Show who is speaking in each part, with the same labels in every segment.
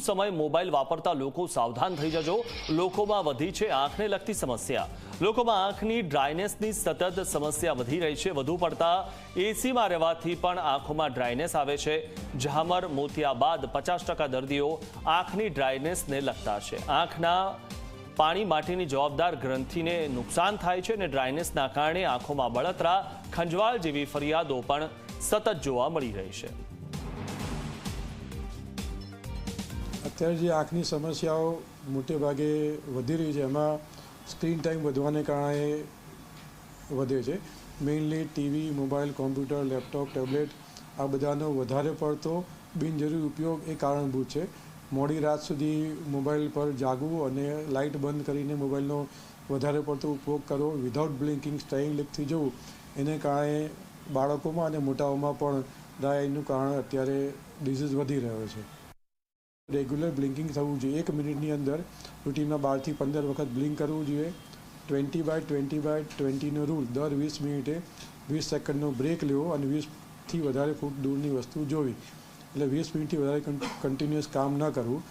Speaker 1: સમય મોબાઈલ વાપરતા લોકો સાવધાન થઈ જજો। લોકોમાં વધી છે આંખને લગતી સમસ્યા। લોકોમાં આંખની ડ્રાયનેસની સતત સમસ્યા વધી રહી છે। વધુ પડતા એસીમાં રહેવાથી પણ આંખોમાં ડ્રાયનેસ આવે છે। ઝામર મોતિયા બાદ 50% દર્દીઓ આંખની ડ્રાયનેસને લગતા છે। આંખના પાણી માટેની જવાબદાર ગ્રંથિને નુકસાન થાય છે અને ડ્રાયનેસના કારણે આંખોમાં બળતરા, ખંજવાળ જેવી ફરિયાદો પણ સતત જોવા મળી રહી છે।
Speaker 2: અત્યારે જે આંખની સમસ્યાઓ મોટે ભાગે વધી રહી છે એમાં સ્ક્રીન ટાઈમ વધવાને કારણે વધે છે। Mainly TV, mobile, computer, laptop, tablet આ બધાનો વધારે પડતો બિનજરૂરી ઉપયોગ એ કારણભૂત છે। મોડી રાત સુધી મોબાઈલ પર જાગવું અને લાઇટ બંધ કરીને મોબાઈલનો વધારે પડતો ઉપયોગ કરવો, વિધાઉટ બ્લિંકિંગ સ્ટેઇંગ લિપથી જવું, એને કારણે બાળકોમાં અને મોટાઓમાં પણ ડ્રાય આઈનું કારણ અત્યારે ડિઝીઝ વધી રહ્યો છે। રેગ્યુલર બ્લિંકિંગ થવું જોઈએ। 1 મિનિટની અંદર રૂટીનમાં 12 થી 15 વખત બ્લિંક કરવું જોઈએ। 20/20/20નો રૂલ, દર 20 મિનિટે 20 સેકન્ડનો બ્રેક લેવો અને 20થી વધારે ફૂટ દૂરની વસ્તુ જોવી। એટલે 20 મિનિટથી વધારે કન્ટિન્યુઅસ કામ ન કરવું।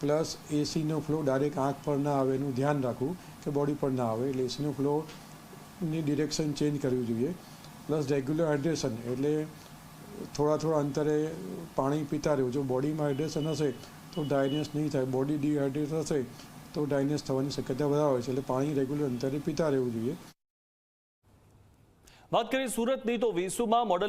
Speaker 2: પ્લસ એસીનો ફ્લો ડાયરેક્ટ આંખ પર ના આવે એનું ધ્યાન રાખવું કે બોડી પર ના આવે, એટલે એસીનો ફ્લોની ડિરેક્શન ચેન્જ કરવી જોઈએ। પ્લસ રેગ્યુલર હાઇડ્રેશન, એટલે થોડા અંતરે પાણી પીતા રહેવું। જો બોડીમાં હાઇડ્રેશન હશે તો ડ્રાયનેસ નહીં થાય, બોડી ડિહાઇડ્રેટ હશે તો ડ્રાયનેસ થવાની શક્યતા વધારે હોય છે, એટલે પાણી રેગ્યુલર અંતરે પીતા રહેવું જોઈએ।
Speaker 1: વાત કરીએ સુરતની તો વેસુમાં મોડલ